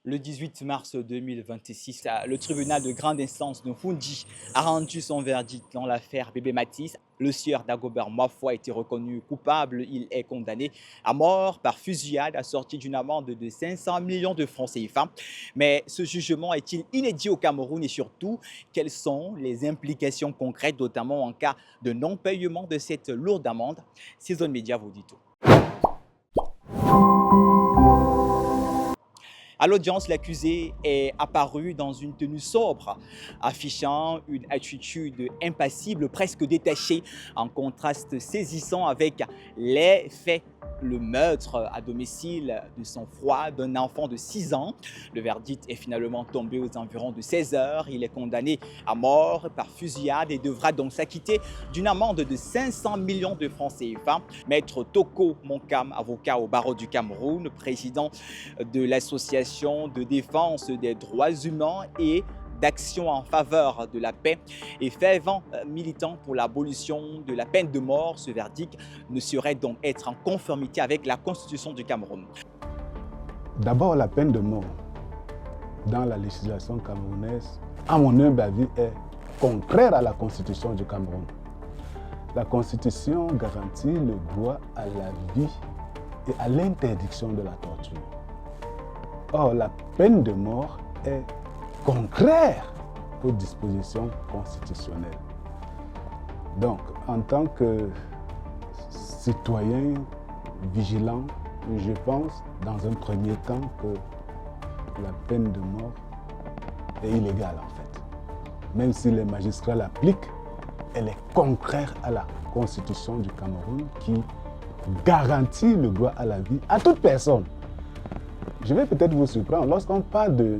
Le 18 mars 2026, le tribunal de grande instance de Foundiougne a rendu son verdict dans l'affaire Bébé Matisse. Le sieur Dagobert Mafo a été reconnu coupable. Il est condamné à mort par fusillade assorti d'une amende de 500 millions de francs CFA. Mais ce jugement est-il inédit au Cameroun et surtout, quelles sont les implications concrètes, notamment en cas de non-paiement de cette lourde amende? Season Media vous dit tout. À l'audience, l'accusé est apparu dans une tenue sobre, affichant une attitude impassible, presque détachée, en contraste saisissant avec les faits. Le meurtre à domicile de son froid d'un enfant de 6 ans. Le verdict est finalement tombé aux environs de 16 heures. Il est condamné à mort par fusillade et devra donc s'acquitter d'une amende de 500 millions de francs CFA. Maître Toko Monkam, avocat au barreau du Cameroun, président de l'association de défense des droits humains et d'action en faveur de la paix et fervent militant pour l'abolition de la peine de mort. Ce verdict ne saurait donc être en conformité avec la Constitution du Cameroun. D'abord, la peine de mort dans la législation camerounaise, à mon humble avis, est contraire à la Constitution du Cameroun. La Constitution garantit le droit à la vie et à l'interdiction de la torture. Or, la peine de mort est contraire aux dispositions constitutionnelles. Donc, en tant que citoyen vigilant, je pense dans un premier temps que la peine de mort est illégale en fait. Même si les magistrats l'appliquent, elle est contraire à la Constitution du Cameroun qui garantit le droit à la vie à toute personne. Je vais peut-être vous surprendre lorsqu'on parle de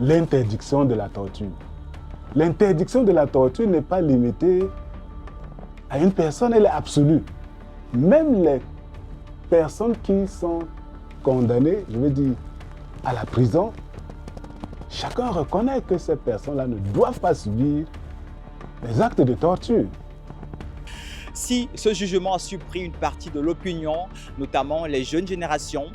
l'interdiction de la torture. L'interdiction de la torture n'est pas limitée à une personne, elle est absolue. Même les personnes qui sont condamnées, je veux dire, à la prison, chacun reconnaît que ces personnes-là ne doivent pas subir les actes de torture. Si ce jugement a surpris une partie de l'opinion, notamment les jeunes générations,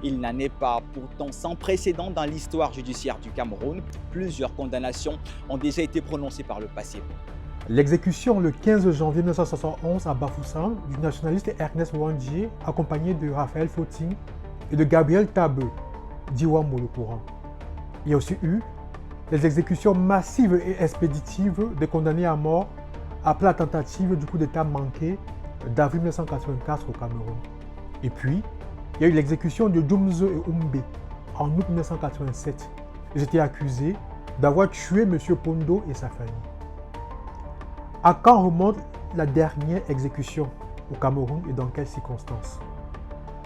il n'en est pas pourtant sans précédent dans l'histoire judiciaire du Cameroun. Plusieurs condamnations ont déjà été prononcées par le passé. L'exécution le 15 janvier 1971 à Bafoussam du nationaliste Ernest Ouandjé, accompagné de Raphaël Fauting et de Gabriel Tabeu, d'Iwambo le courant. Il y a aussi eu les exécutions massives et expéditives des condamnés à mort après la tentative du coup d'État manqué d'avril 1984 au Cameroun. Et puis, il y a eu l'exécution de Djoumzo et Oumbe en août 1987. Ils étaient accusés d'avoir tué M. Pondo et sa famille. À quand remonte la dernière exécution au Cameroun et dans quelles circonstances?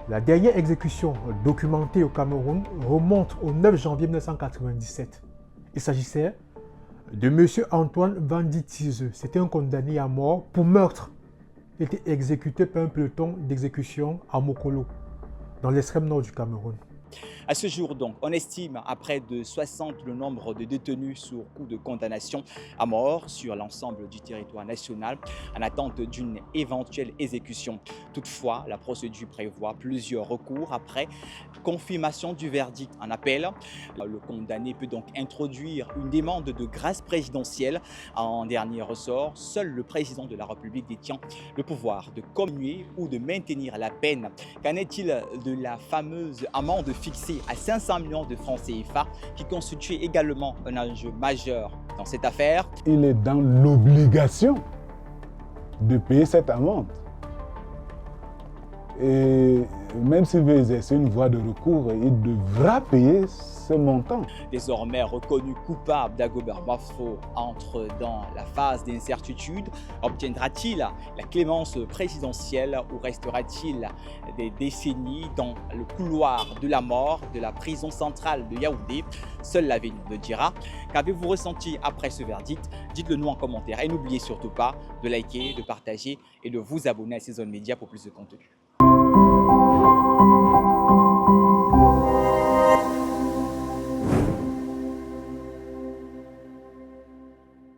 La dernière exécution documentée au Cameroun remonte au 9 janvier 1997. Il s'agissait de M. Antoine Vanditizeux. C'était un condamné à mort pour meurtre. Il était exécuté par un peloton d'exécution à Mokolo, dans l'extrême nord du Cameroun. À ce jour donc, on estime à près de 60 le nombre de détenus sous coup de condamnation à mort sur l'ensemble du territoire national en attente d'une éventuelle exécution. Toutefois, la procédure prévoit plusieurs recours après confirmation du verdict en appel. Le condamné peut donc introduire une demande de grâce présidentielle. En dernier ressort, seul le président de la République détient le pouvoir de commuer ou de maintenir la peine. Qu'en est-il de la fameuse amende fixée à 500 millions de francs CFA qui constitue également un enjeu majeur dans cette affaire? Il est dans l'obligation de payer cette amende. Et même s'il veut exercer une voie de recours, il devra payer ce montant. Désormais reconnu coupable, Dagobert Mafo entre dans la phase d'incertitude. Obtiendra-t-il la clémence présidentielle ou restera-t-il des décennies dans le couloir de la mort de la prison centrale de Yaoundé? Seul l'avenir le dira. Qu'avez-vous ressenti après ce verdict? Dites-le nous en commentaire et n'oubliez surtout pas de liker, de partager et de vous abonner à Season Media pour plus de contenu.